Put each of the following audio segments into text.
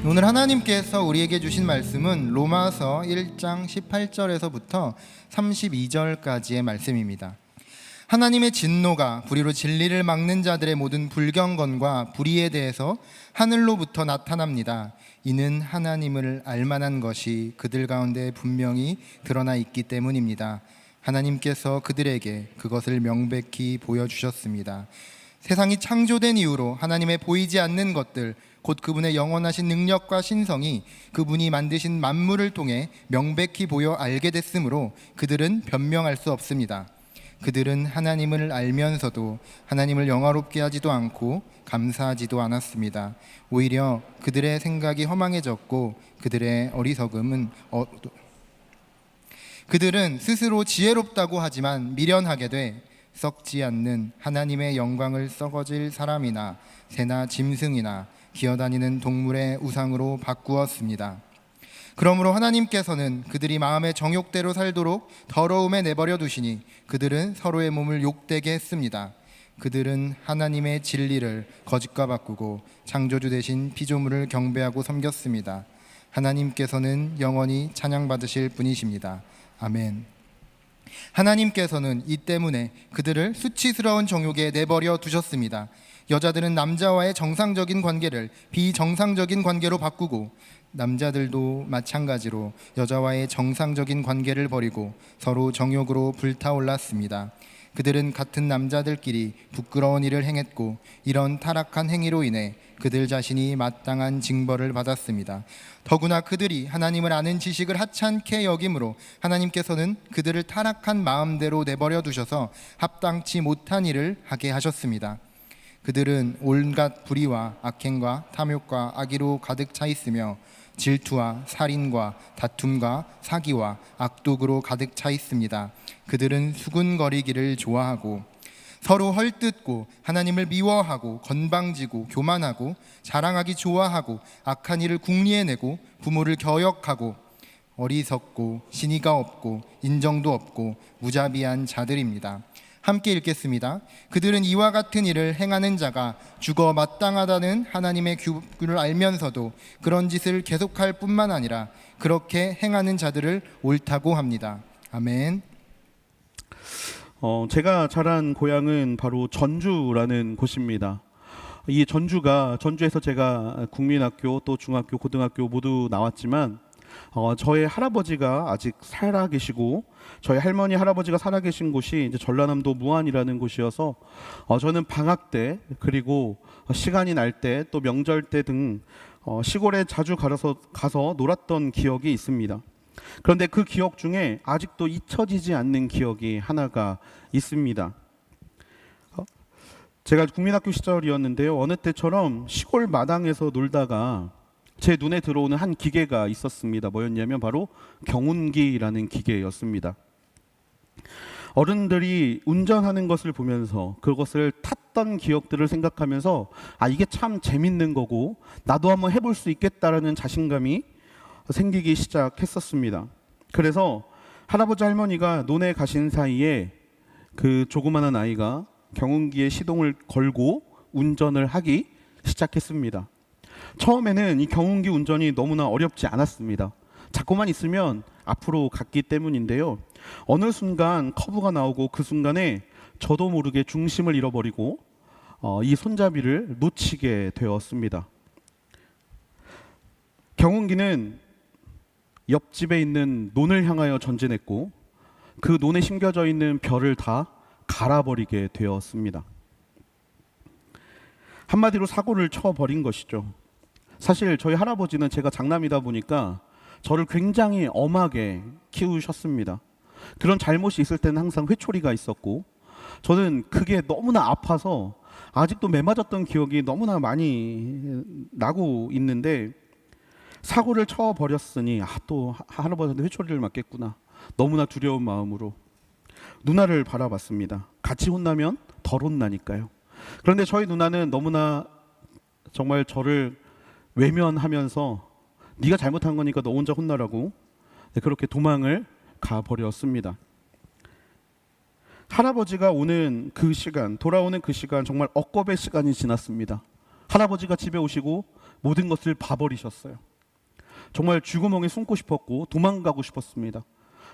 오늘 하나님께서 우리에게 주신 말씀은 로마서 1장 18절에서부터 32절까지의 말씀입니다. 하나님의 진노가 불의로 진리를 막는 자들의 모든 불경건과 불의에 대해서 하늘로부터 나타납니다. 이는 하나님을 알만한 것이 그들 가운데 분명히 드러나 있기 때문입니다. 하나님께서 그들에게 그것을 명백히 보여주셨습니다. 세상이 창조된 이후로 하나님의 보이지 않는 것들, 곧 그분의 영원하신 능력과 신성이 그분이 만드신 만물을 통해 명백히 보여 알게 됐으므로 그들은 변명할 수 없습니다. 그들은 하나님을 알면서도 하나님을 영화롭게 하지도 않고 감사하지도 않았습니다. 오히려 그들의 생각이 허망해졌고 그들의 어리석음은 그들은 스스로 지혜롭다고 하지만 미련하게 돼 썩지 않는 하나님의 영광을 썩어질 사람이나 새나 짐승이나 기어다니는 동물의 우상으로 바꾸었습니다. 그러므로 하나님께서는 그들이 마음의 정욕대로 살도록 더러움에 내버려 두시니 그들은 서로의 몸을 욕되게 했습니다. 그들은 하나님의 진리를 거짓과 바꾸고 창조주 대신 피조물을 경배하고 섬겼습니다. 하나님께서는 영원히 찬양받으실 분이십니다. 아멘. 하나님께서는 이 때문에 그들을 수치스러운 정욕에 내버려 두셨습니다. 여자들은 남자와의 정상적인 관계를 비정상적인 관계로 바꾸고 남자들도 마찬가지로 여자와의 정상적인 관계를 버리고 서로 정욕으로 불타올랐습니다. 그들은 같은 남자들끼리 부끄러운 일을 행했고 이런 타락한 행위로 인해 그들 자신이 마땅한 징벌을 받았습니다. 더구나 그들이 하나님을 아는 지식을 하찮게 여김으로 하나님께서는 그들을 타락한 마음대로 내버려 두셔서 합당치 못한 일을 하게 하셨습니다. 그들은 온갖 불의와 악행과 탐욕과 악의로 가득 차 있으며 질투와 살인과 다툼과 사기와 악독으로 가득 차 있습니다. 그들은 수군거리기를 좋아하고 서로 헐뜯고 하나님을 미워하고 건방지고 교만하고 자랑하기 좋아하고 악한 일을 궁리해내고 부모를 겨역하고 어리석고 신의가 없고 인정도 없고 무자비한 자들입니다. 함께 읽겠습니다. 그들은 이와 같은 일을 행하는 자가 죽어 마땅하다는 하나님의 규율을 알면서도 그런 짓을 계속할 뿐만 아니라 그렇게 행하는 자들을 옳다고 합니다. 아멘. 제가 자란 고향은 바로 전주라는 곳입니다. 이 전주에서 제가 국민학교 또 중학교 고등학교 모두 나왔지만 저의 할아버지가 아직 살아 계시고 저희 할머니 할아버지가 살아 계신 곳이 이제 전라남도 무안이라는 곳이어서 저는 방학 때 그리고 시간이 날 때 또 명절 때 등 시골에 자주 가서 놀았던 기억이 있습니다. 그런데 그 기억 중에 아직도 잊혀지지 않는 기억이 하나가 있습니다. 제가 국민학교 시절이었는데요. 어느 때처럼 시골 마당에서 놀다가 제 눈에 들어오는 한 기계가 있었습니다. 뭐였냐면 바로 경운기라는 기계였습니다. 어른들이 운전하는 것을 보면서 그것을 탔던 기억들을 생각하면서 이게 참 재밌는 거고 나도 한번 해볼 수 있겠다라는 자신감이 생기기 시작했었습니다. 그래서 할아버지 할머니가 논에 가신 사이에 그 조그마한 아이가 경운기에 시동을 걸고 운전을 하기 시작했습니다. 처음에는 이 경운기 운전이 너무나 어렵지 않았습니다. 잡고만 있으면 앞으로 갔기 때문인데요. 어느 순간 커브가 나오고 그 순간에 저도 모르게 중심을 잃어버리고 이 손잡이를 놓치게 되었습니다. 경운기는 옆집에 있는 논을 향하여 전진했고 그 논에 심겨져 있는 벼를 다 갈아버리게 되었습니다. 한마디로 사고를 쳐버린 것이죠. 사실 저희 할아버지는 제가 장남이다 보니까 저를 굉장히 엄하게 키우셨습니다. 그런 잘못이 있을 때는 항상 회초리가 있었고 저는 그게 너무나 아파서 아직도 매맞았던 기억이 너무나 많이 나고 있는데 사고를 쳐버렸으니 또 할아버지한테 회초리를 맞겠구나. 너무나 두려운 마음으로 누나를 바라봤습니다. 같이 혼나면 덜 혼나니까요. 그런데 저희 누나는 너무나 정말 저를 외면하면서 네가 잘못한 거니까 너 혼자 혼나라고 그렇게 도망을 가버렸습니다. 할아버지가 돌아오는 그 시간 정말 억겁의 시간이 지났습니다. 할아버지가 집에 오시고 모든 것을 봐버리셨어요. 정말 쥐구멍에 숨고 싶었고 도망가고 싶었습니다.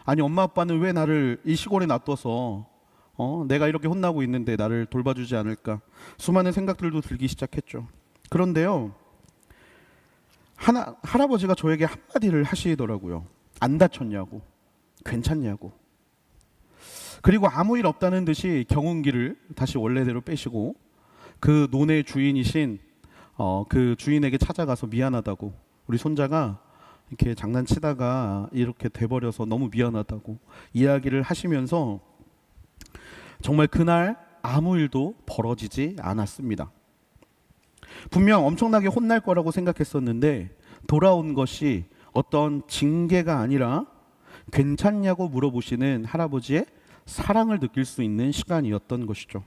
아니, 엄마 아빠는 왜 나를 이 시골에 놔둬서 내가 이렇게 혼나고 있는데 나를 돌봐주지 않을까, 수많은 생각들도 들기 시작했죠. 그런데요, 할아버지가 저에게 한마디를 하시더라고요. 안 다쳤냐고, 괜찮냐고. 그리고 아무 일 없다는 듯이 경운기를 다시 원래대로 빼시고 그 논의 주인이신 그 주인에게 찾아가서 미안하다고, 우리 손자가 이렇게 장난치다가 이렇게 돼버려서 너무 미안하다고 이야기를 하시면서 정말 그날 아무 일도 벌어지지 않았습니다. 분명 엄청나게 혼날 거라고 생각했었는데 돌아온 것이 어떤 징계가 아니라 괜찮냐고 물어보시는 할아버지의 사랑을 느낄 수 있는 시간이었던 것이죠.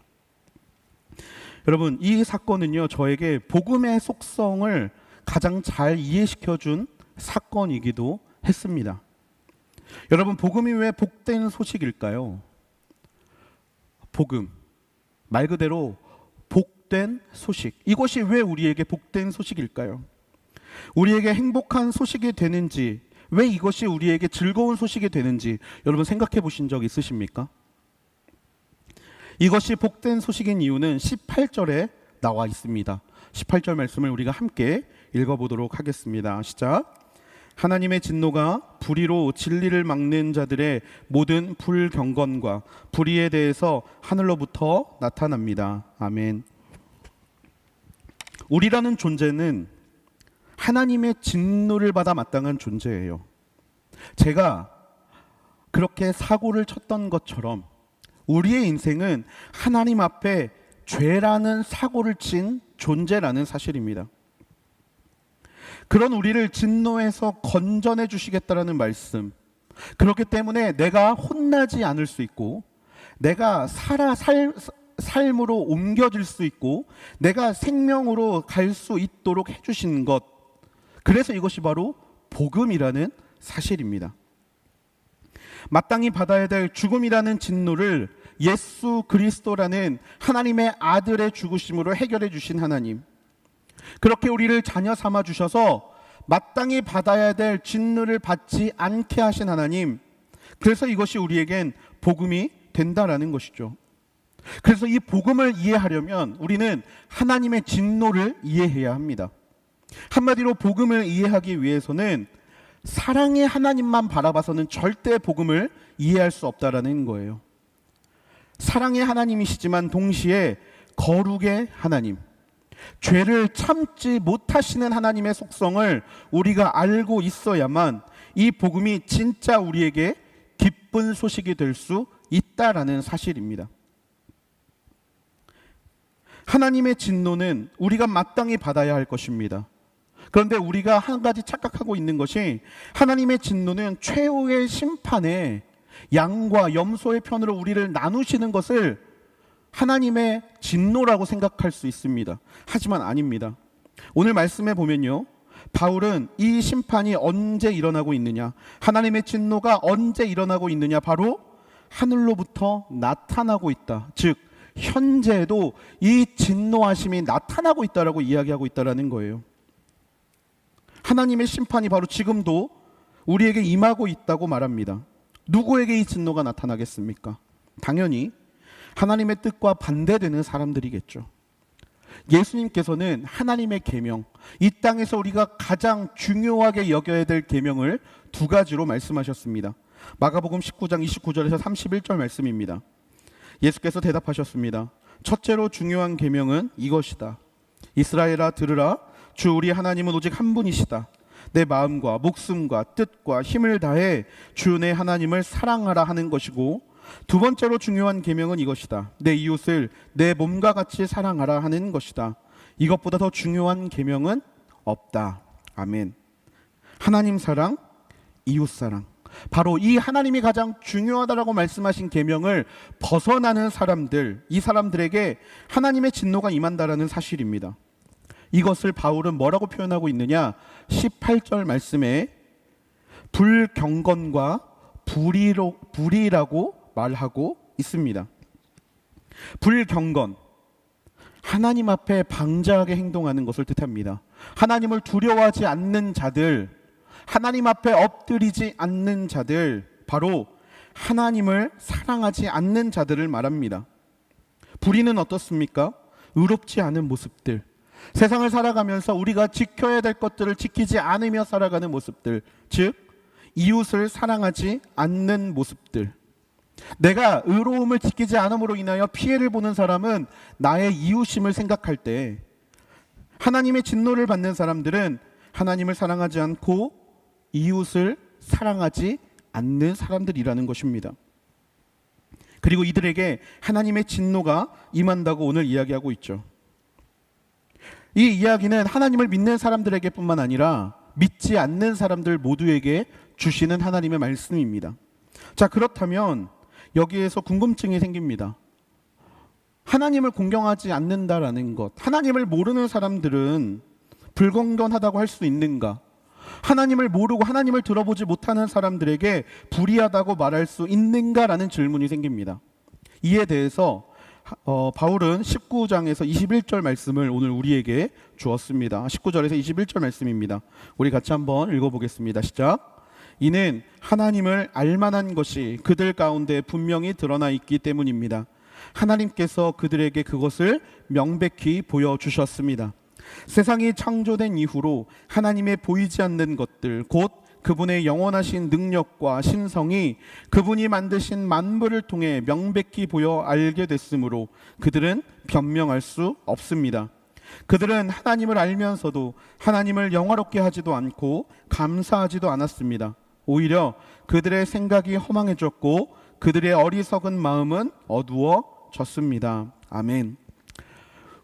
여러분, 이 사건은요, 저에게 복음의 속성을 가장 잘 이해시켜준 사건이기도 했습니다. 여러분, 복음이 왜 복된 소식일까요? 복음, 말 그대로 복된 소식. 이것이 왜 우리에게 복된 소식일까요? 우리에게 행복한 소식이 되는지, 왜 이것이 우리에게 즐거운 소식이 되는지 여러분 생각해 보신 적 있으십니까? 이것이 복된 소식인 이유는 18절에 나와 있습니다. 18절 말씀을 우리가 함께 읽어보도록 하겠습니다. 시작. 하나님의 진노가 불의로 진리를 막는 자들의 모든 불경건과 불의에 대해서 하늘로부터 나타납니다. 아멘. 우리라는 존재는 하나님의 진노를 받아 마땅한 존재예요. 제가 그렇게 사고를 쳤던 것처럼 우리의 인생은 하나님 앞에 죄라는 사고를 친 존재라는 사실입니다. 그런 우리를 진노에서 건져내 주시겠다라는 말씀, 그렇기 때문에 내가 혼나지 않을 수 있고 내가 삶으로 옮겨질 수 있고 내가 생명으로 갈 수 있도록 해주신 것, 그래서 이것이 바로 복음이라는 사실입니다. 마땅히 받아야 될 죽음이라는 진노를 예수 그리스도라는 하나님의 아들의 죽으심으로 해결해 주신 하나님, 그렇게 우리를 자녀 삼아 주셔서 마땅히 받아야 될 진노를 받지 않게 하신 하나님, 그래서 이것이 우리에겐 복음이 된다라는 것이죠. 그래서 이 복음을 이해하려면 우리는 하나님의 진노를 이해해야 합니다. 한마디로 복음을 이해하기 위해서는 사랑의 하나님만 바라봐서는 절대 복음을 이해할 수 없다라는 거예요. 사랑의 하나님이시지만 동시에 거룩의 하나님, 죄를 참지 못하시는 하나님의 속성을 우리가 알고 있어야만 이 복음이 진짜 우리에게 기쁜 소식이 될 수 있다라는 사실입니다. 하나님의 진노는 우리가 마땅히 받아야 할 것입니다. 그런데 우리가 한 가지 착각하고 있는 것이 하나님의 진노는 최후의 심판에 양과 염소의 편으로 우리를 나누시는 것을 하나님의 진노라고 생각할 수 있습니다. 하지만 아닙니다. 오늘 말씀에 보면요, 바울은 이 심판이 언제 일어나고 있느냐, 하나님의 진노가 언제 일어나고 있느냐, 바로 하늘로부터 나타나고 있다. 즉 현재도 이 진노하심이 나타나고 있다라고 이야기하고 있다라는 거예요. 하나님의 심판이 바로 지금도 우리에게 임하고 있다고 말합니다. 누구에게 이 진노가 나타나겠습니까? 당연히 하나님의 뜻과 반대되는 사람들이겠죠. 예수님께서는 하나님의 계명, 이 땅에서 우리가 가장 중요하게 여겨야 될 계명을 두 가지로 말씀하셨습니다. 마가복음 19장 29절에서 31절 말씀입니다. 예수께서 대답하셨습니다. 첫째로 중요한 계명은 이것이다. 이스라엘아 들으라. 주 우리 하나님은 오직 한 분이시다. 내 마음과 목숨과 뜻과 힘을 다해 주 내 하나님을 사랑하라 하는 것이고, 두 번째로 중요한 계명은 이것이다. 내 이웃을 내 몸과 같이 사랑하라 하는 것이다. 이것보다 더 중요한 계명은 없다. 아멘. 하나님 사랑, 이웃 사랑, 바로 이 하나님이 가장 중요하다라고 말씀하신 계명을 벗어나는 사람들, 이 사람들에게 하나님의 진노가 임한다라는 사실입니다. 이것을 바울은 뭐라고 표현하고 있느냐? 18절 말씀에 불경건과 불의라고 말하고 있습니다. 불경건, 하나님 앞에 방자하게 행동하는 것을 뜻합니다. 하나님을 두려워하지 않는 자들, 하나님 앞에 엎드리지 않는 자들, 바로 하나님을 사랑하지 않는 자들을 말합니다. 불의는 어떻습니까? 의롭지 않은 모습들, 세상을 살아가면서 우리가 지켜야 될 것들을 지키지 않으며 살아가는 모습들, 즉 이웃을 사랑하지 않는 모습들. 내가 의로움을 지키지 않음으로 인하여 피해를 보는 사람은 나의 이웃임을 생각할 때, 하나님의 진노를 받는 사람들은 하나님을 사랑하지 않고 이웃을 사랑하지 않는 사람들이라는 것입니다. 그리고 이들에게 하나님의 진노가 임한다고 오늘 이야기하고 있죠. 이 이야기는 하나님을 믿는 사람들에게 뿐만 아니라 믿지 않는 사람들 모두에게 주시는 하나님의 말씀입니다. 자, 그렇다면 여기에서 궁금증이 생깁니다. 하나님을 공경하지 않는다라는 것, 하나님을 모르는 사람들은 불공견하다고 할 수 있는가? 하나님을 모르고 하나님을 들어보지 못하는 사람들에게 불의하다고 말할 수 있는가라는 질문이 생깁니다. 이에 대해서 바울은 19장에서 21절 말씀을 오늘 우리에게 주었습니다. 19절에서 21절 말씀입니다. 우리 같이 한번 읽어보겠습니다. 시작. 이는 하나님을 알만한 것이 그들 가운데 분명히 드러나 있기 때문입니다. 하나님께서 그들에게 그것을 명백히 보여주셨습니다. 세상이 창조된 이후로 하나님의 보이지 않는 것들, 곧 그분의 영원하신 능력과 신성이 그분이 만드신 만물을 통해 명백히 보여 알게 됐으므로 그들은 변명할 수 없습니다. 그들은 하나님을 알면서도 하나님을 영화롭게 하지도 않고 감사하지도 않았습니다. 오히려 그들의 생각이 허망해졌고 그들의 어리석은 마음은 어두워졌습니다. 아멘.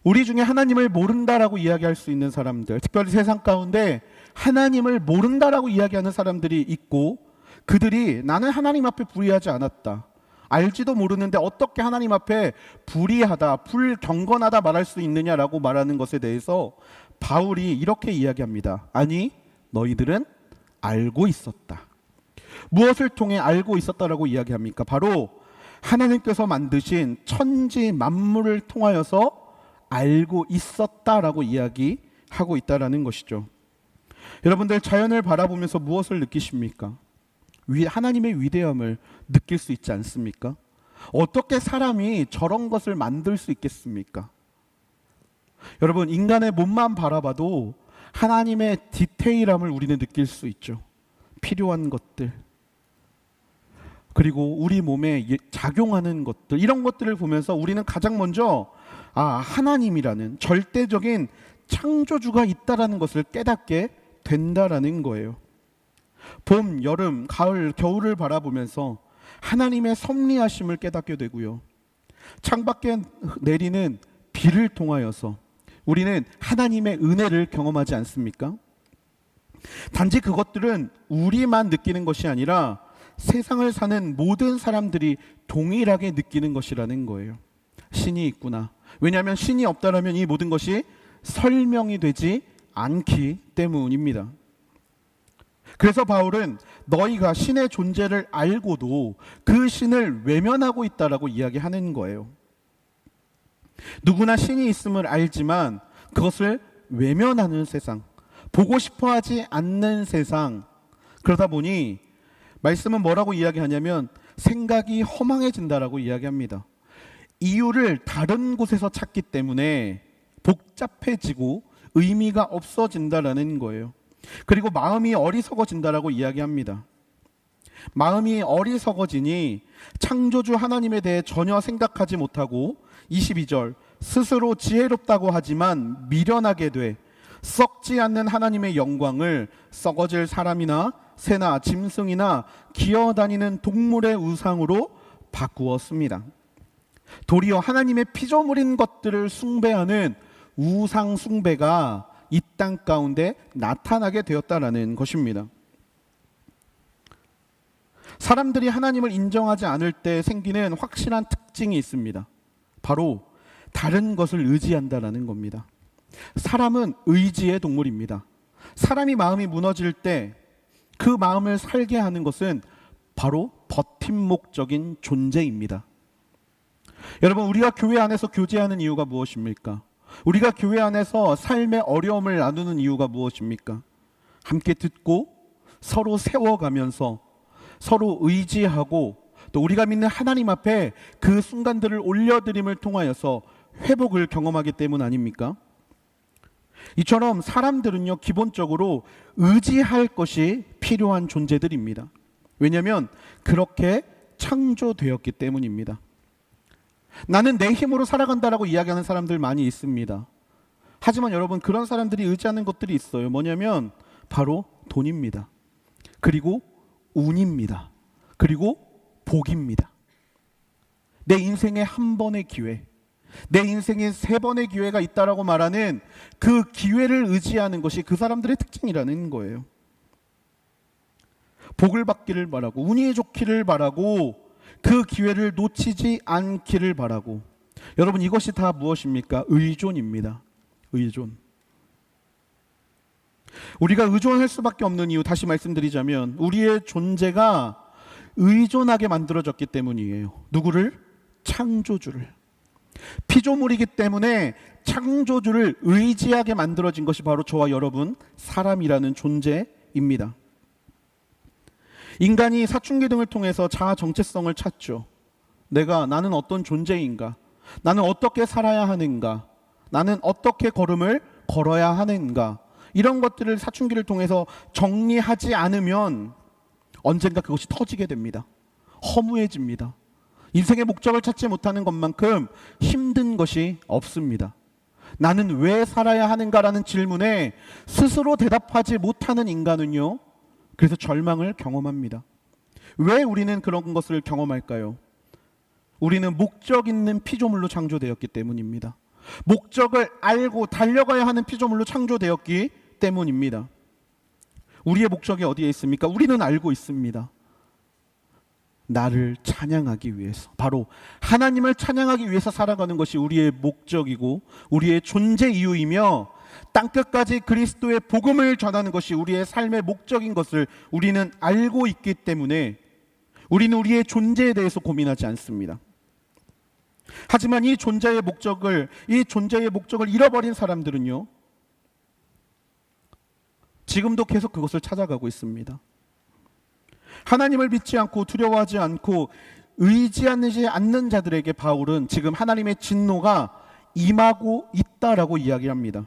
우리 중에 하나님을 모른다라고 이야기할 수 있는 사람들, 특별히 세상 가운데 하나님을 모른다라고 이야기하는 사람들이 있고, 그들이 나는 하나님 앞에 불의하지 않았다, 알지도 모르는데 어떻게 하나님 앞에 불의하다, 불경건하다 말할 수 있느냐라고 말하는 것에 대해서 바울이 이렇게 이야기합니다. 아니, 너희들은 알고 있었다. 무엇을 통해 알고 있었다라고 이야기합니까? 바로 하나님께서 만드신 천지 만물을 통하여서 알고 있었다라고 이야기하고 있다라는 것이죠. 여러분들, 자연을 바라보면서 무엇을 느끼십니까? 하나님의 위대함을 느낄 수 있지 않습니까? 어떻게 사람이 저런 것을 만들 수 있겠습니까? 여러분, 인간의 몸만 바라봐도 하나님의 디테일함을 우리는 느낄 수 있죠. 필요한 것들, 그리고 우리 몸에 작용하는 것들, 이런 것들을 보면서 우리는 가장 먼저 하나님이라는 절대적인 창조주가 있다라는 것을 깨닫게 된다라는 거예요. 봄, 여름, 가을, 겨울을 바라보면서 하나님의 섭리하심을 깨닫게 되고요. 창밖에 내리는 비를 통하여서 우리는 하나님의 은혜를 경험하지 않습니까? 단지 그것들은 우리만 느끼는 것이 아니라 세상을 사는 모든 사람들이 동일하게 느끼는 것이라는 거예요. 신이 있구나. 왜냐하면 신이 없다라면 이 모든 것이 설명이 되지 않기 때문입니다. 그래서 바울은 너희가 신의 존재를 알고도 그 신을 외면하고 있다라고 이야기하는 거예요. 누구나 신이 있음을 알지만 그것을 외면하는 세상, 보고 싶어 하지 않는 세상, 그러다 보니 말씀은 뭐라고 이야기하냐면 생각이 허망해진다라고 이야기합니다. 이유를 다른 곳에서 찾기 때문에 복잡해지고 의미가 없어진다라는 거예요. 그리고 마음이 어리석어진다라고 이야기합니다. 마음이 어리석어지니 창조주 하나님에 대해 전혀 생각하지 못하고 22절 스스로 지혜롭다고 하지만 미련하게 돼 썩지 않는 하나님의 영광을 썩어질 사람이나 새나 짐승이나 기어다니는 동물의 우상으로 바꾸었습니다. 도리어 하나님의 피조물인 것들을 숭배하는 우상 숭배가 이 땅 가운데 나타나게 되었다라는 것입니다. 사람들이 하나님을 인정하지 않을 때 생기는 확실한 특징이 있습니다. 바로 다른 것을 의지한다라는 겁니다. 사람은 의지의 동물입니다. 사람이 마음이 무너질 때 그 마음을 살게 하는 것은 바로 버팀목적인 존재입니다. 여러분, 우리가 교회 안에서 교제하는 이유가 무엇입니까? 우리가 교회 안에서 삶의 어려움을 나누는 이유가 무엇입니까? 함께 듣고 서로 세워가면서 서로 의지하고 또 우리가 믿는 하나님 앞에 그 순간들을 올려드림을 통하여서 회복을 경험하기 때문 아닙니까? 이처럼 사람들은요, 기본적으로 의지할 것이 필요한 존재들입니다. 왜냐하면 그렇게 창조되었기 때문입니다. 나는 내 힘으로 살아간다라고 이야기하는 사람들 많이 있습니다. 하지만 여러분, 그런 사람들이 의지하는 것들이 있어요. 뭐냐면 바로 돈입니다. 그리고 운입니다. 그리고 복입니다. 내 인생에 한 번의 기회, 내 인생에 3번의 기회가 있다라고 말하는 그 기회를 의지하는 것이 그 사람들의 특징이라는 거예요. 복을 받기를 바라고, 운이 좋기를 바라고, 그 기회를 놓치지 않기를 바라고. 여러분, 이것이 다 무엇입니까? 의존입니다. 의존. 우리가 의존할 수밖에 없는 이유, 다시 말씀드리자면 우리의 존재가 의존하게 만들어졌기 때문이에요. 누구를? 창조주를. 피조물이기 때문에 창조주를 의지하게 만들어진 것이 바로 저와 여러분, 사람이라는 존재입니다. 인간이 사춘기 등을 통해서 자아 정체성을 찾죠. 나는 어떤 존재인가? 나는 어떻게 살아야 하는가? 나는 어떻게 걸음을 걸어야 하는가? 이런 것들을 사춘기를 통해서 정리하지 않으면 언젠가 그것이 터지게 됩니다. 허무해집니다. 인생의 목적을 찾지 못하는 것만큼 힘든 것이 없습니다. 나는 왜 살아야 하는가라는 질문에 스스로 대답하지 못하는 인간은요, 그래서 절망을 경험합니다. 왜 우리는 그런 것을 경험할까요? 우리는 목적 있는 피조물로 창조되었기 때문입니다. 목적을 알고 달려가야 하는 피조물로 창조되었기 때문입니다. 우리의 목적이 어디에 있습니까? 우리는 알고 있습니다. 나를 찬양하기 위해서, 바로 하나님을 찬양하기 위해서 살아가는 것이 우리의 목적이고 우리의 존재 이유이며, 땅끝까지 그리스도의 복음을 전하는 것이 우리의 삶의 목적인 것을 우리는 알고 있기 때문에 우리는 우리의 존재에 대해서 고민하지 않습니다. 하지만 이 존재의 목적을 잃어버린 사람들은요, 지금도 계속 그것을 찾아가고 있습니다. 하나님을 믿지 않고 두려워하지 않고 의지하지 않는 자들에게 바울은 지금 하나님의 진노가 임하고 있다라고 이야기합니다.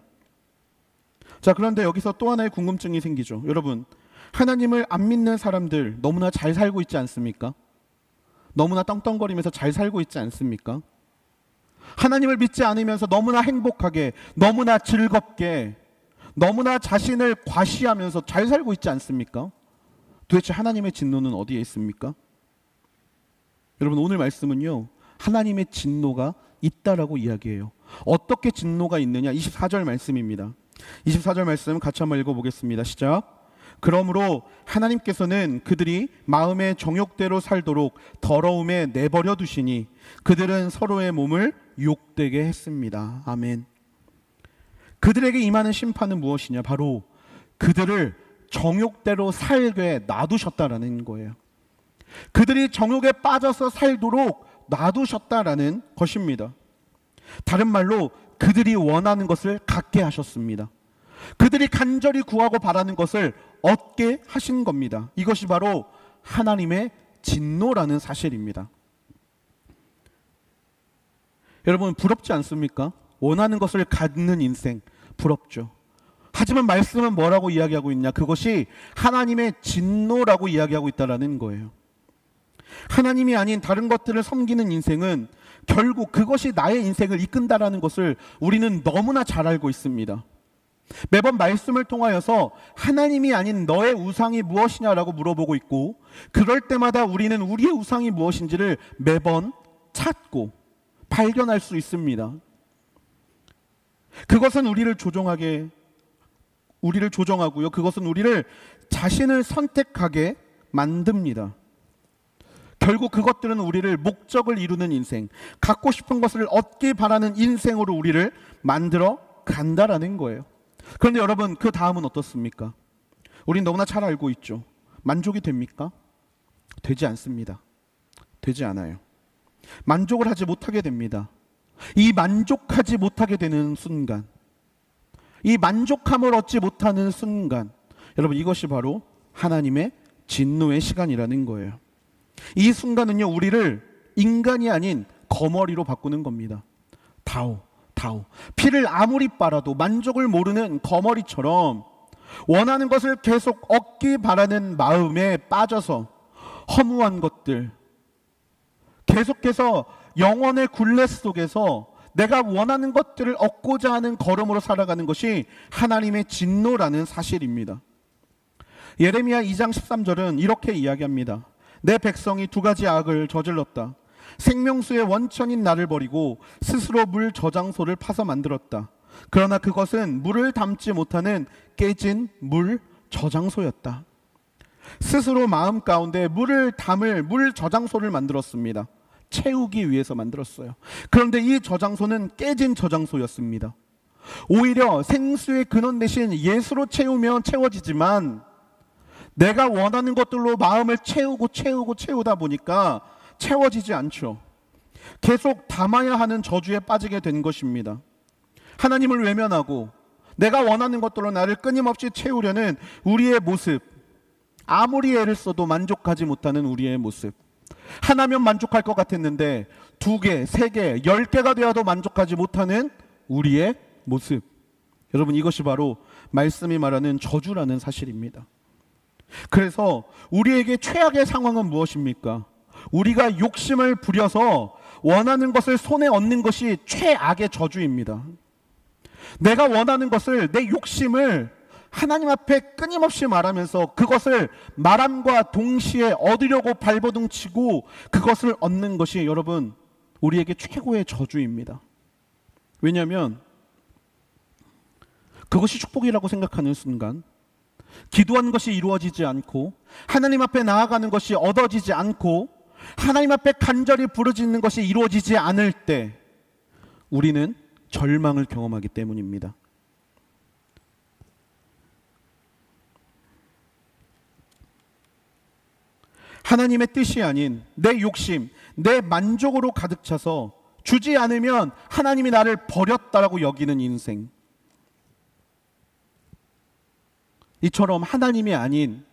자, 그런데 여기서 또 하나의 궁금증이 생기죠. 여러분, 하나님을 안 믿는 사람들 너무나 잘 살고 있지 않습니까? 너무나 떵떵거리면서 잘 살고 있지 않습니까? 하나님을 믿지 않으면서 너무나 행복하게, 너무나 즐겁게, 너무나 자신을 과시하면서 잘 살고 있지 않습니까? 도대체 하나님의 진노는 어디에 있습니까? 여러분, 오늘 말씀은요, 하나님의 진노가 있다라고 이야기해요. 어떻게 진노가 있느냐? 24절 말씀입니다. 24절 말씀 같이 한번 읽어보겠습니다. 시작. 그러므로 하나님께서는 그들이 마음의 정욕대로 살도록 더러움에 내버려 두시니 그들은 서로의 몸을 욕되게 했습니다. 아멘. 그들에게 임하는 심판은 무엇이냐? 바로 그들을 정욕대로 살게 놔두셨다라는 거예요. 그들이 정욕에 빠져서 살도록 놔두셨다라는 것입니다. 다른 말로 그들이 원하는 것을 갖게 하셨습니다. 그들이 간절히 구하고 바라는 것을 얻게 하신 겁니다. 이것이 바로 하나님의 진노라는 사실입니다. 여러분, 부럽지 않습니까? 원하는 것을 갖는 인생, 부럽죠. 하지만 말씀은 뭐라고 이야기하고 있냐? 그것이 하나님의 진노라고 이야기하고 있다는 거예요. 하나님이 아닌 다른 것들을 섬기는 인생은 결국 그것이 나의 인생을 이끈다라는 것을 우리는 너무나 잘 알고 있습니다. 매번 말씀을 통하여서 하나님이 아닌 너의 우상이 무엇이냐라고 물어보고 있고, 그럴 때마다 우리는 우리의 우상이 무엇인지를 매번 찾고 발견할 수 있습니다. 그것은 우리를 조종하고요. 그것은 우리를 자신을 선택하게 만듭니다. 결국 그것들은 우리를 목적을 이루는 인생, 갖고 싶은 것을 얻기 바라는 인생으로 우리를 만들어 간다라는 거예요. 그런데 여러분, 그 다음은 어떻습니까? 우린 너무나 잘 알고 있죠. 만족이 됩니까? 되지 않습니다. 되지 않아요. 만족을 하지 못하게 됩니다. 이 만족하지 못하게 되는 순간, 이 만족함을 얻지 못하는 순간, 여러분 이것이 바로 하나님의 진노의 시간이라는 거예요. 이 순간은요, 우리를 인간이 아닌 거머리로 바꾸는 겁니다. 다오. 피를 아무리 빨아도 만족을 모르는 거머리처럼 원하는 것을 계속 얻기 바라는 마음에 빠져서 허무한 것들, 계속해서 영혼의 굴레 속에서 내가 원하는 것들을 얻고자 하는 걸음으로 살아가는 것이 하나님의 진노라는 사실입니다. 예레미야 2장 13절은 이렇게 이야기합니다. 내 백성이 두 가지 악을 저질렀다. 생명수의 원천인 나를 버리고 스스로 물 저장소를 파서 만들었다. 그러나 그것은 물을 담지 못하는 깨진 물 저장소였다. 스스로 마음 가운데 물을 담을 물 저장소를 만들었습니다. 채우기 위해서 만들었어요. 그런데 이 저장소는 깨진 저장소였습니다. 오히려 생수의 근원 대신 예수로 채우면 채워지지만 내가 원하는 것들로 마음을 채우다 보니까 채워지지 않죠. 계속 담아야 하는 저주에 빠지게 된 것입니다. 하나님을 외면하고 내가 원하는 것들로 나를 끊임없이 채우려는 우리의 모습, 아무리 애를 써도 만족하지 못하는 우리의 모습. 하나면 만족할 것 같았는데 2개, 3개, 10개가 되어도 만족하지 못하는 우리의 모습. 여러분 이것이 바로 말씀이 말하는 저주라는 사실입니다. 그래서 우리에게 최악의 상황은 무엇입니까? 우리가 욕심을 부려서 원하는 것을 손에 얻는 것이 최악의 저주입니다. 내가 원하는 것을, 내 욕심을 하나님 앞에 끊임없이 말하면서 그것을 말함과 동시에 얻으려고 발버둥 치고 그것을 얻는 것이 여러분 우리에게 최고의 저주입니다. 왜냐하면 그것이 축복이라고 생각하는 순간 기도한 것이 이루어지지 않고 하나님 앞에 나아가는 것이 얻어지지 않고 하나님 앞에 간절히 부르짖는 것이 이루어지지 않을 때 우리는 절망을 경험하기 때문입니다. 하나님의 뜻이 아닌 내 욕심, 내 만족으로 가득 차서 주지 않으면 하나님이 나를 버렸다라고 여기는 인생. 이처럼 하나님이 아닌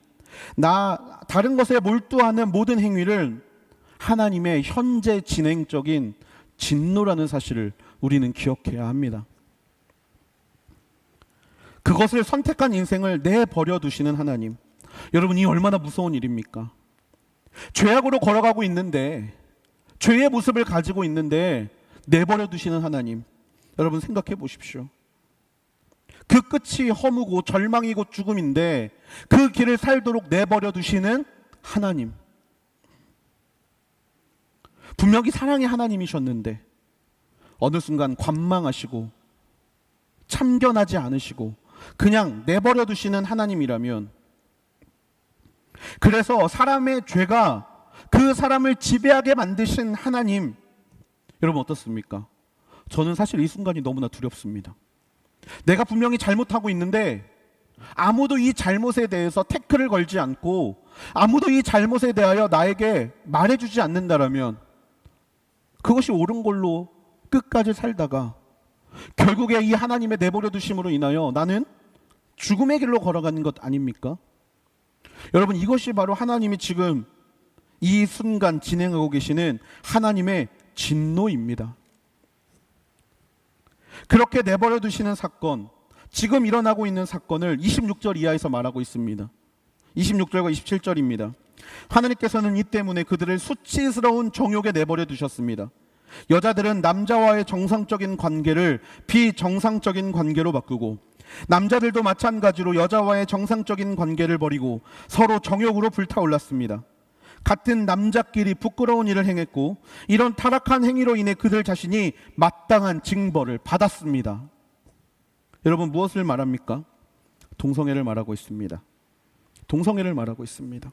다른 것에 몰두하는 모든 행위를 하나님의 현재 진행적인 진노라는 사실을 우리는 기억해야 합니다. 그것을 선택한 인생을 내버려 두시는 하나님. 여러분 이 얼마나 무서운 일입니까? 죄악으로 걸어가고 있는데, 죄의 모습을 가지고 있는데 내버려 두시는 하나님. 여러분 생각해 보십시오. 그 끝이 허무고 절망이고 죽음인데 그 길을 살도록 내버려 두시는 하나님. 분명히 사랑의 하나님이셨는데 어느 순간 관망하시고 참견하지 않으시고 그냥 내버려 두시는 하나님이라면, 그래서 사람의 죄가 그 사람을 지배하게 만드신 하나님, 여러분 어떻습니까? 저는 사실 이 순간이 너무나 두렵습니다. 내가 분명히 잘못하고 있는데 아무도 이 잘못에 대해서 태클을 걸지 않고 아무도 이 잘못에 대하여 나에게 말해주지 않는다라면 그것이 옳은 걸로 끝까지 살다가 결국에 이 하나님의 내버려 두심으로 인하여 나는 죽음의 길로 걸어가는 것 아닙니까? 여러분 이것이 바로 하나님이 지금 이 순간 진행하고 계시는 하나님의 진노입니다. 그렇게 내버려 두시는 사건, 지금 일어나고 있는 사건을 26절 이하에서 말하고 있습니다. 26절과 27절입니다. 하나님께서는 이 때문에 그들을 수치스러운 정욕에 내버려 두셨습니다. 여자들은 남자와의 정상적인 관계를 비정상적인 관계로 바꾸고 남자들도 마찬가지로 여자와의 정상적인 관계를 버리고 서로 정욕으로 불타올랐습니다. 같은 남자끼리 부끄러운 일을 행했고 이런 타락한 행위로 인해 그들 자신이 마땅한 징벌을 받았습니다. 여러분 무엇을 말합니까? 동성애를 말하고 있습니다. 동성애를 말하고 있습니다.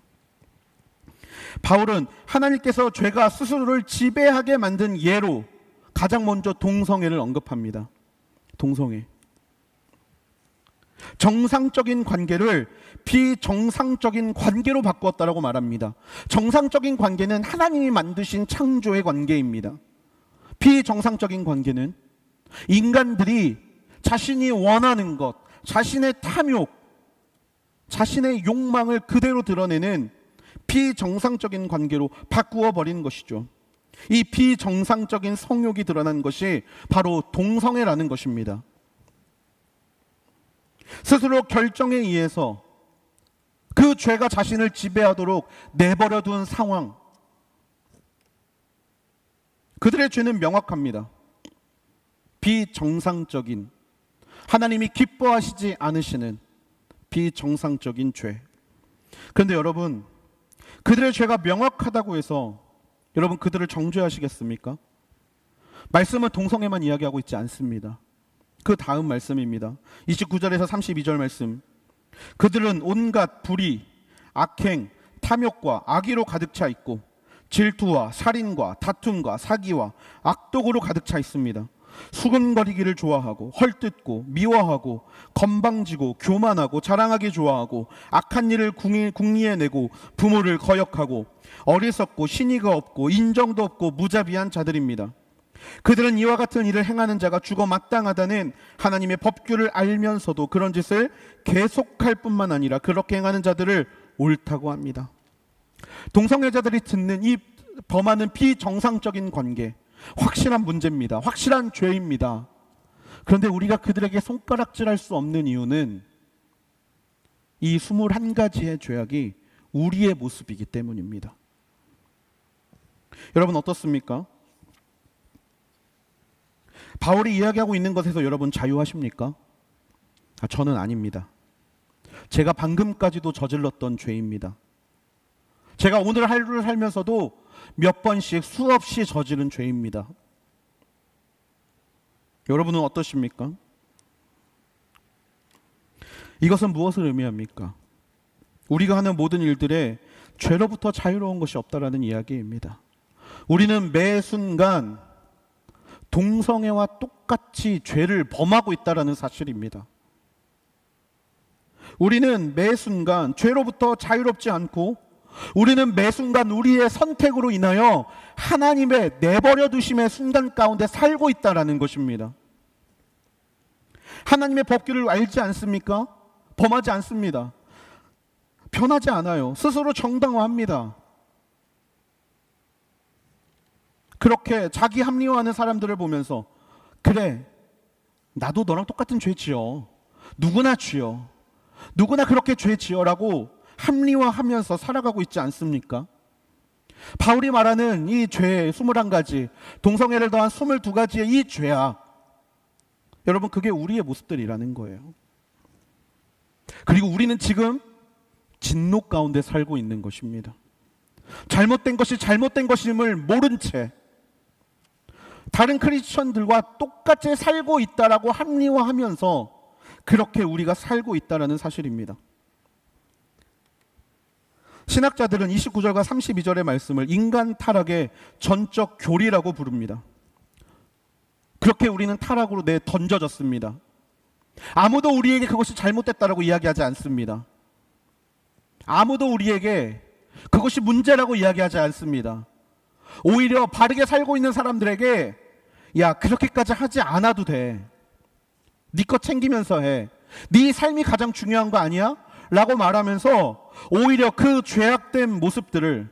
바울은 하나님께서 죄가 스스로를 지배하게 만든 예로 가장 먼저 동성애를 언급합니다. 동성애. 정상적인 관계를 비정상적인 관계로 바꾸었다라고 말합니다. 정상적인 관계는 하나님이 만드신 창조의 관계입니다. 비정상적인 관계는 인간들이 자신이 원하는 것, 자신의 탐욕, 자신의 욕망을 그대로 드러내는 비정상적인 관계로 바꾸어 버리는 것이죠. 이 비정상적인 성욕이 드러난 것이 바로 동성애라는 것입니다. 스스로 결정에 의해서 그 죄가 자신을 지배하도록 내버려 둔 상황. 그들의 죄는 명확합니다. 비정상적인, 하나님이 기뻐하시지 않으시는 비정상적인 죄. 그런데 여러분, 그들의 죄가 명확하다고 해서 여러분 그들을 정죄하시겠습니까? 말씀은 동성애만 이야기하고 있지 않습니다. 그 다음 말씀입니다. 29절에서 32절 말씀. 그들은 온갖 불의, 악행, 탐욕과 악의로 가득 차 있고 질투와 살인과 다툼과 사기와 악독으로 가득 차 있습니다. 수근거리기를 좋아하고 헐뜯고 미워하고 건방지고 교만하고 자랑하기 좋아하고 악한 일을 궁리해 내고 부모를 거역하고 어리석고 신의가 없고 인정도 없고 무자비한 자들입니다. 그들은 이와 같은 일을 행하는 자가 죽어 마땅하다는 하나님의 법규를 알면서도 그런 짓을 계속할 뿐만 아니라 그렇게 행하는 자들을 옳다고 합니다. 동성애자들이 듣는 이 범하는 비정상적인 관계, 확실한 문제입니다. 확실한 죄입니다. 그런데 우리가 그들에게 손가락질할 수 없는 이유는 이 21가지의 죄악이 우리의 모습이기 때문입니다. 여러분 어떻습니까? 바울이 이야기하고 있는 것에서 여러분 자유하십니까? 저는 아닙니다. 제가 방금까지도 저질렀던 죄입니다. 제가 오늘 하루를 살면서도 몇 번씩 수없이 저지른 죄입니다. 여러분은 어떠십니까? 이것은 무엇을 의미합니까? 우리가 하는 모든 일들에 죄로부터 자유로운 것이 없다라는 이야기입니다. 우리는 매 순간 동성애와 똑같이 죄를 범하고 있다라는 사실입니다. 우리는 매 순간 죄로부터 자유롭지 않고 우리는 매 순간 우리의 선택으로 인하여 하나님의 내버려 두심의 순간 가운데 살고 있다라는 것입니다. 하나님의 법규를 알지 않습니까? 범하지 않습니다. 변하지 않아요. 스스로 정당화합니다. 그렇게 자기 합리화하는 사람들을 보면서 그래, 나도 너랑 똑같은 죄 지어. 누구나 지어. 누구나 그렇게 죄 지어라고 합리화하면서 살아가고 있지 않습니까? 바울이 말하는 이 죄 21가지, 동성애를 더한 22가지의 이 죄악, 여러분 그게 우리의 모습들이라는 거예요. 그리고 우리는 지금 진노 가운데 살고 있는 것입니다. 잘못된 것이 잘못된 것임을 모른 채 다른 크리스천들과 똑같이 살고 있다라고 합리화하면서 그렇게 우리가 살고 있다라는 사실입니다. 신학자들은 29절과 32절의 말씀을 인간 타락의 전적 교리라고 부릅니다. 그렇게 우리는 타락으로 던져졌습니다. 아무도 우리에게 그것이 잘못됐다라고 이야기하지 않습니다. 아무도 우리에게 그것이 문제라고 이야기하지 않습니다. 오히려 바르게 살고 있는 사람들에게 야, 그렇게까지 하지 않아도 돼. 네 것 챙기면서 해. 네 삶이 가장 중요한 거 아니야? 라고 말하면서 오히려 그 죄악된 모습들을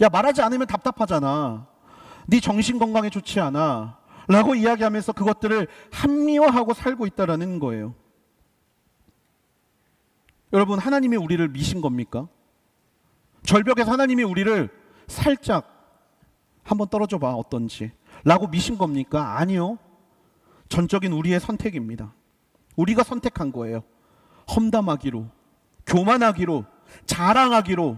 야, 말하지 않으면 답답하잖아. 네 정신 건강에 좋지 않아. 라고 이야기하면서 그것들을 합리화하고 살고 있다라는 거예요. 여러분, 하나님이 우리를 미신 겁니까? 절벽에서 하나님이 우리를 살짝 한번 떨어져 봐 어떤지 라고 미신 겁니까? 아니요. 전적인 우리의 선택입니다. 우리가 선택한 거예요. 험담하기로, 교만하기로, 자랑하기로,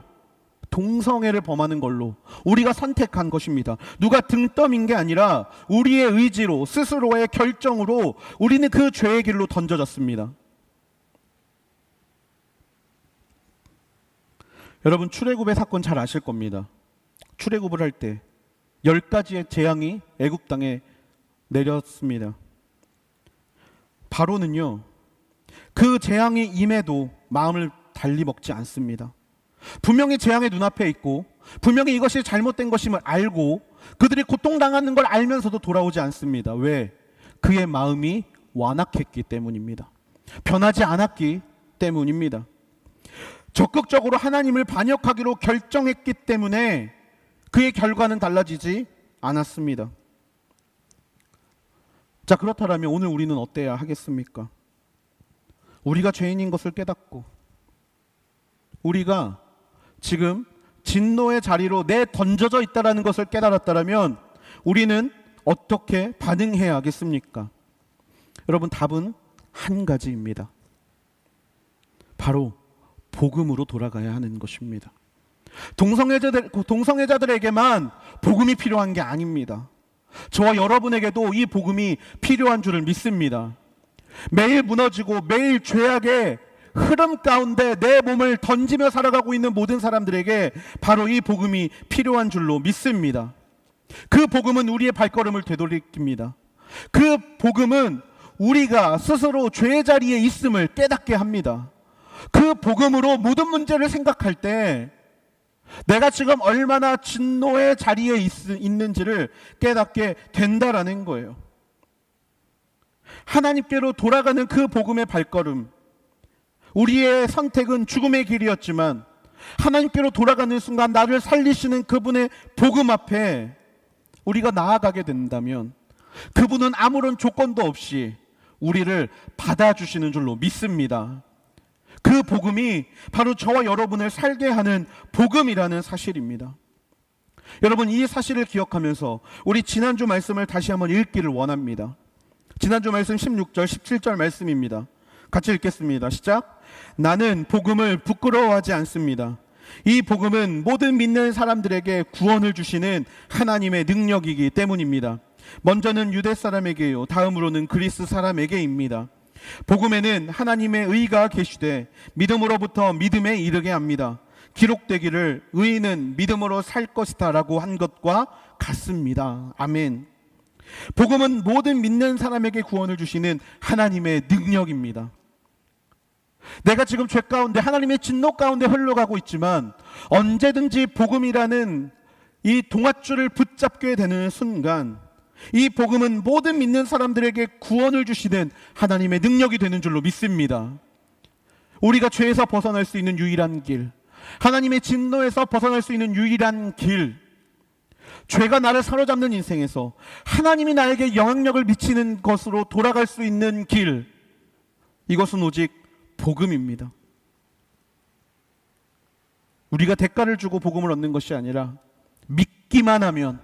동성애를 범하는 걸로 우리가 선택한 것입니다. 누가 등 떠민 게 아니라 우리의 의지로, 스스로의 결정으로 우리는 그 죄의 길로 던져졌습니다. 여러분, 출애굽의 사건 잘 아실 겁니다. 출애굽을 할 때 10가지의 재앙이 애굽 땅에 내렸습니다. 바로는요, 그 재앙이 임해도 마음을 달리 먹지 않습니다. 분명히 재앙의 눈앞에 있고 분명히 이것이 잘못된 것임을 알고 그들이 고통당하는 걸 알면서도 돌아오지 않습니다. 왜? 그의 마음이 완악했기 때문입니다. 변하지 않았기 때문입니다. 적극적으로 하나님을 반역하기로 결정했기 때문에 그의 결과는 달라지지 않았습니다. 자, 그렇다면 오늘 우리는 어때야 하겠습니까? 우리가 죄인인 것을 깨닫고 우리가 지금 진노의 자리로 내던져져 있다는 것을 깨달았다면 우리는 어떻게 반응해야 하겠습니까? 여러분, 답은 한 가지입니다. 바로 복음으로 돌아가야 하는 것입니다. 동성애자들에게만 복음이 필요한 게 아닙니다. 저와 여러분에게도 이 복음이 필요한 줄을 믿습니다. 매일 무너지고 매일 죄악의 흐름 가운데 내 몸을 던지며 살아가고 있는 모든 사람들에게 바로 이 복음이 필요한 줄로 믿습니다. 그 복음은 우리의 발걸음을 되돌립니다. 그 복음은 우리가 스스로 죄의 자리에 있음을 깨닫게 합니다. 그 복음으로 모든 문제를 생각할 때 내가 지금 얼마나 진노의 자리에 있는지를 깨닫게 된다라는 거예요. 하나님께로 돌아가는 그 복음의 발걸음, 우리의 선택은 죽음의 길이었지만 하나님께로 돌아가는 순간 나를 살리시는 그분의 복음 앞에 우리가 나아가게 된다면 그분은 아무런 조건도 없이 우리를 받아주시는 줄로 믿습니다. 그 복음이 바로 저와 여러분을 살게 하는 복음이라는 사실입니다. 여러분, 이 사실을 기억하면서 우리 지난주 말씀을 다시 한번 읽기를 원합니다. 지난주 말씀 16절, 17절 말씀입니다. 같이 읽겠습니다. 시작. 나는 복음을 부끄러워하지 않습니다. 이 복음은 모든 믿는 사람들에게 구원을 주시는 하나님의 능력이기 때문입니다. 먼저는 유대 사람에게요, 다음으로는 그리스 사람에게입니다. 복음에는 하나님의 의가 계시되 믿음으로부터 믿음에 이르게 합니다. 기록되기를 의인은 믿음으로 살 것이다 라고 한 것과 같습니다. 아멘. 복음은 모든 믿는 사람에게 구원을 주시는 하나님의 능력입니다. 내가 지금 죄 가운데 하나님의 진노 가운데 흘러가고 있지만 언제든지 복음이라는 이 동아줄을 붙잡게 되는 순간 이 복음은 모든 믿는 사람들에게 구원을 주시는 하나님의 능력이 되는 줄로 믿습니다. 우리가 죄에서 벗어날 수 있는 유일한 길, 하나님의 진노에서 벗어날 수 있는 유일한 길, 죄가 나를 사로잡는 인생에서 하나님이 나에게 영향력을 미치는 것으로 돌아갈 수 있는 길, 이것은 오직 복음입니다. 우리가 대가를 주고 복음을 얻는 것이 아니라 믿기만 하면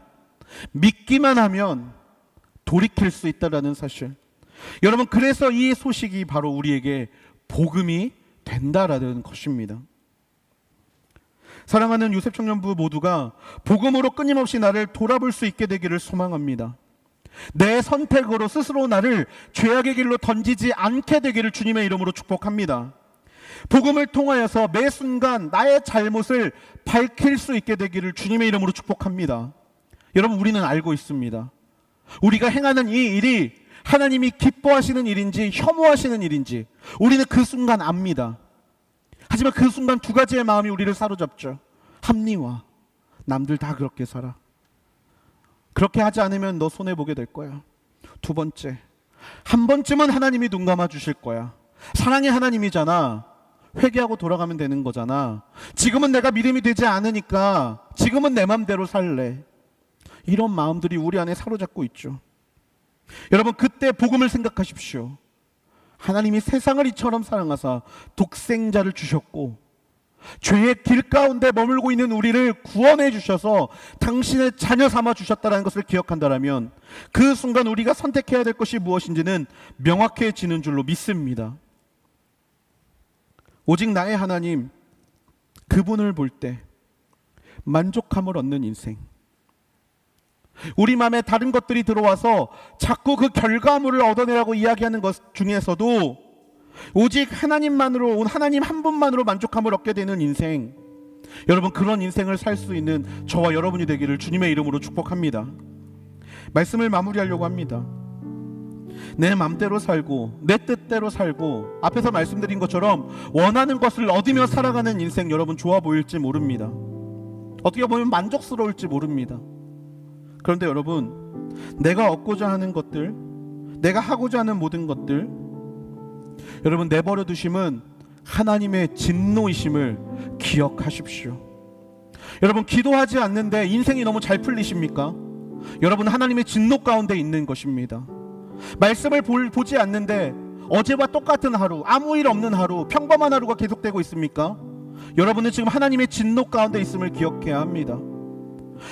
돌이킬 수 있다는 사실. 여러분, 그래서 이 소식이 바로 우리에게 복음이 된다라는 것입니다. 사랑하는 요셉 청년부 모두가 복음으로 끊임없이 나를 돌아볼 수 있게 되기를 소망합니다. 내 선택으로 스스로 나를 죄악의 길로 던지지 않게 되기를 주님의 이름으로 축복합니다. 복음을 통하여서 매 순간 나의 잘못을 밝힐 수 있게 되기를 주님의 이름으로 축복합니다. 여러분, 우리는 알고 있습니다. 우리가 행하는 이 일이 하나님이 기뻐하시는 일인지 혐오하시는 일인지 우리는 그 순간 압니다. 하지만 그 순간 두 가지의 마음이 우리를 사로잡죠. 합리화, 남들 다 그렇게 살아. 그렇게 하지 않으면 너 손해보게 될 거야. 두 번째, 한 번쯤은 하나님이 눈 감아 주실 거야. 사랑의 하나님이잖아. 회개하고 돌아가면 되는 거잖아. 지금은 내가 믿음이 되지 않으니까 지금은 내 맘대로 살래. 이런 마음들이 우리 안에 사로잡고 있죠. 여러분, 그때 복음을 생각하십시오. 하나님이 세상을 이처럼 사랑하사 독생자를 주셨고 죄의 길 가운데 머물고 있는 우리를 구원해 주셔서 당신의 자녀 삼아 주셨다는 것을 기억한다면 그 순간 우리가 선택해야 될 것이 무엇인지는 명확해지는 줄로 믿습니다. 오직 나의 하나님, 그분을 볼 때 만족함을 얻는 인생. 우리 마음에 다른 것들이 들어와서 자꾸 그 결과물을 얻어내라고 이야기하는 것 중에서도 오직 하나님만으로, 하나님 한 분만으로 만족함을 얻게 되는 인생, 여러분, 그런 인생을 살 수 있는 저와 여러분이 되기를 주님의 이름으로 축복합니다. 말씀을 마무리하려고 합니다. 내 맘대로 살고 내 뜻대로 살고 앞에서 말씀드린 것처럼 원하는 것을 얻으며 살아가는 인생, 여러분 좋아 보일지 모릅니다. 어떻게 보면 만족스러울지 모릅니다. 그런데 여러분, 내가 얻고자 하는 것들, 내가 하고자 하는 모든 것들, 여러분 내버려 두심은 하나님의 진노이심을 기억하십시오. 여러분, 기도하지 않는데 인생이 너무 잘 풀리십니까? 여러분, 하나님의 진노 가운데 있는 것입니다. 말씀을 보지 않는데 어제와 똑같은 하루, 아무 일 없는 하루, 평범한 하루가 계속되고 있습니까? 여러분은 지금 하나님의 진노 가운데 있음을 기억해야 합니다.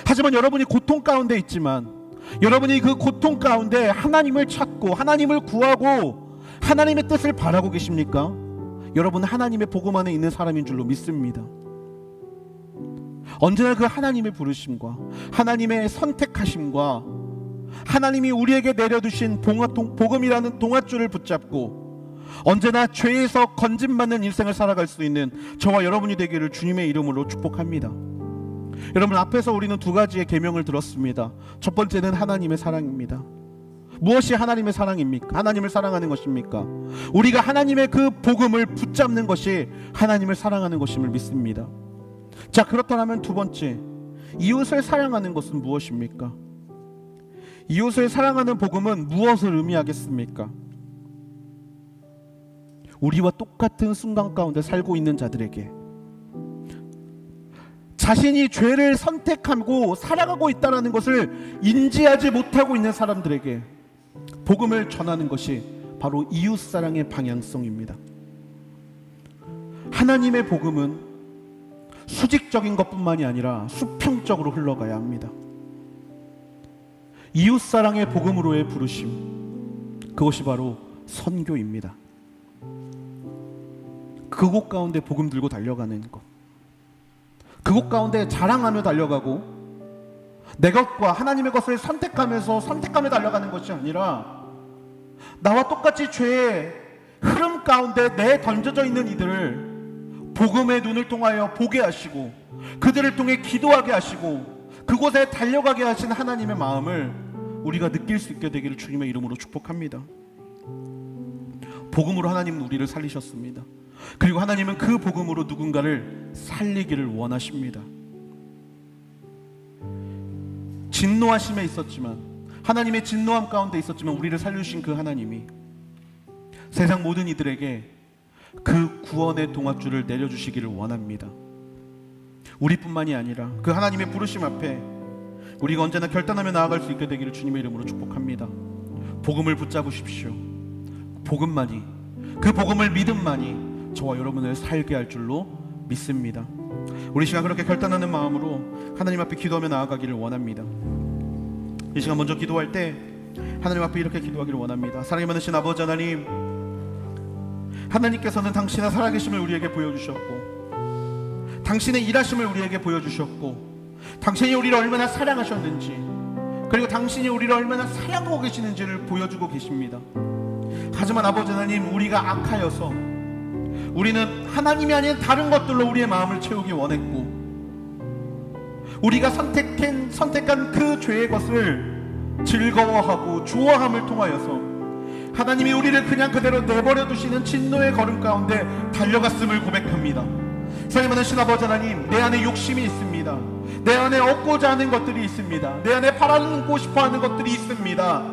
하지만 여러분이 고통 가운데 있지만, 여러분이 그 고통 가운데 하나님을 찾고 하나님을 구하고 하나님의 뜻을 바라고 계십니까? 여러분은 하나님의 복음 안에 있는 사람인 줄로 믿습니다. 언제나 그 하나님의 부르심과 하나님의 선택하심과 하나님이 우리에게 내려두신 복음이라는 동아줄을 붙잡고 언제나 죄에서 건짐받는 인생을 살아갈 수 있는 저와 여러분이 되기를 주님의 이름으로 축복합니다. 여러분, 앞에서 우리는 두 가지의 계명을 들었습니다. 첫 번째는 하나님의 사랑입니다. 무엇이 하나님의 사랑입니까? 하나님을 사랑하는 것입니까? 우리가 하나님의 그 복음을 붙잡는 것이 하나님을 사랑하는 것임을 믿습니다. 자, 그렇다면 두 번째, 이웃을 사랑하는 것은 무엇입니까? 이웃을 사랑하는 복음은 무엇을 의미하겠습니까? 우리와 똑같은 순간 가운데 살고 있는 자들에게, 자신이 죄를 선택하고 살아가고 있다는 것을 인지하지 못하고 있는 사람들에게 복음을 전하는 것이 바로 이웃사랑의 방향성입니다. 하나님의 복음은 수직적인 것뿐만이 아니라 수평적으로 흘러가야 합니다. 이웃사랑의 복음으로의 부르심, 그것이 바로 선교입니다. 그곳 가운데 복음 들고 달려가는 것, 그곳 가운데 자랑하며 달려가고 내 것과 하나님의 것을 선택하며 달려가는 것이 아니라 나와 똑같이 죄의 흐름 가운데 내던져져 있는 이들을 복음의 눈을 통하여 보게 하시고 그들을 통해 기도하게 하시고 그곳에 달려가게 하신 하나님의 마음을 우리가 느낄 수 있게 되기를 주님의 이름으로 축복합니다. 복음으로 하나님은 우리를 살리셨습니다. 그리고 하나님은 그 복음으로 누군가를 살리기를 원하십니다. 진노하심에 있었지만, 하나님의 진노함 가운데 있었지만 우리를 살려주신 그 하나님이 세상 모든 이들에게 그 구원의 동아줄을 내려주시기를 원합니다. 우리뿐만이 아니라 그 하나님의 부르심 앞에 우리가 언제나 결단하며 나아갈 수 있게 되기를 주님의 이름으로 축복합니다. 복음을 붙잡으십시오. 복음만이, 그 복음을 믿음만이 저와 여러분을 살게 할 줄로 믿습니다. 우리 시간 그렇게 결단하는 마음으로 하나님 앞에 기도하며 나아가기를 원합니다. 이 시간 먼저 기도할 때 하나님 앞에 이렇게 기도하기를 원합니다. 사랑이 많으신 아버지 하나님, 하나님께서는 당신의 살아계심을 우리에게 보여주셨고 당신의 일하심을 우리에게 보여주셨고 당신이 우리를 얼마나 사랑하셨는지, 그리고 당신이 우리를 얼마나 사랑하고 계시는지를 보여주고 계십니다. 하지만 아버지 하나님, 우리가 악하여서 우리는 하나님이 아닌 다른 것들로 우리의 마음을 채우기 원했고, 우리가 선택한 그 죄의 것을 즐거워하고 좋아함을 통하여서 하나님이 우리를 그냥 그대로 내버려 두시는 진노의 걸음 가운데 달려갔음을 고백합니다. 사랑이 많으신 아버지 하나님, 내 안에 욕심이 있습니다. 내 안에 얻고자 하는 것들이 있습니다. 내 안에 바라고 싶어하는 것들이 있습니다.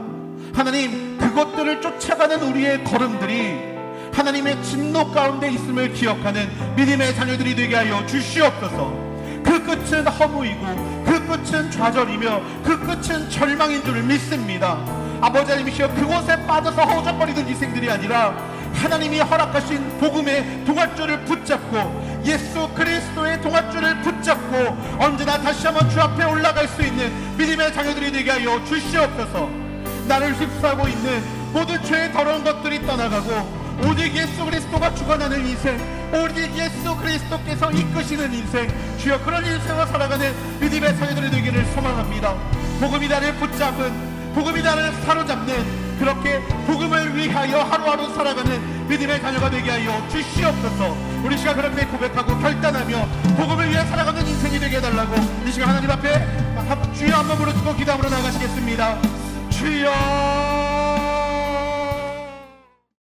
하나님, 그것들을 쫓아가는 우리의 걸음들이 하나님의 진노 가운데 있음을 기억하는 믿음의 자녀들이 되게 하여 주시옵소서. 그 끝은 허무이고 그 끝은 좌절이며 그 끝은 절망인 줄 믿습니다. 아버지 하나님이시여, 그곳에 빠져서 허우적거리는 인생들이 아니라 하나님이 허락하신 복음의 동아줄을 붙잡고 예수 그리스도의 동아줄을 붙잡고 언제나 다시 한번 주 앞에 올라갈 수 있는 믿음의 자녀들이 되게 하여 주시옵소서. 나를 휩싸고 있는 모든 죄의 더러운 것들이 떠나가고 오직 예수 그리스도가 주관하는 인생, 오직 예수 그리스도께서 이끄시는 인생, 주여 그런 인생을 살아가는 믿음의 자녀들이 되기를 소망합니다. 복음이 나를 붙잡은, 복음이 나를 사로잡는, 그렇게 복음을 위하여 하루하루 살아가는 믿음의 자녀가 되게 하여 주시옵소서. 우리 시간 그렇게 고백하고 결단하며 복음을 위해 살아가는 인생이 되게 해달라고 이 시간 하나님 앞에 주여 한번 부르짖고 기도함으로 나가시겠습니다. 주여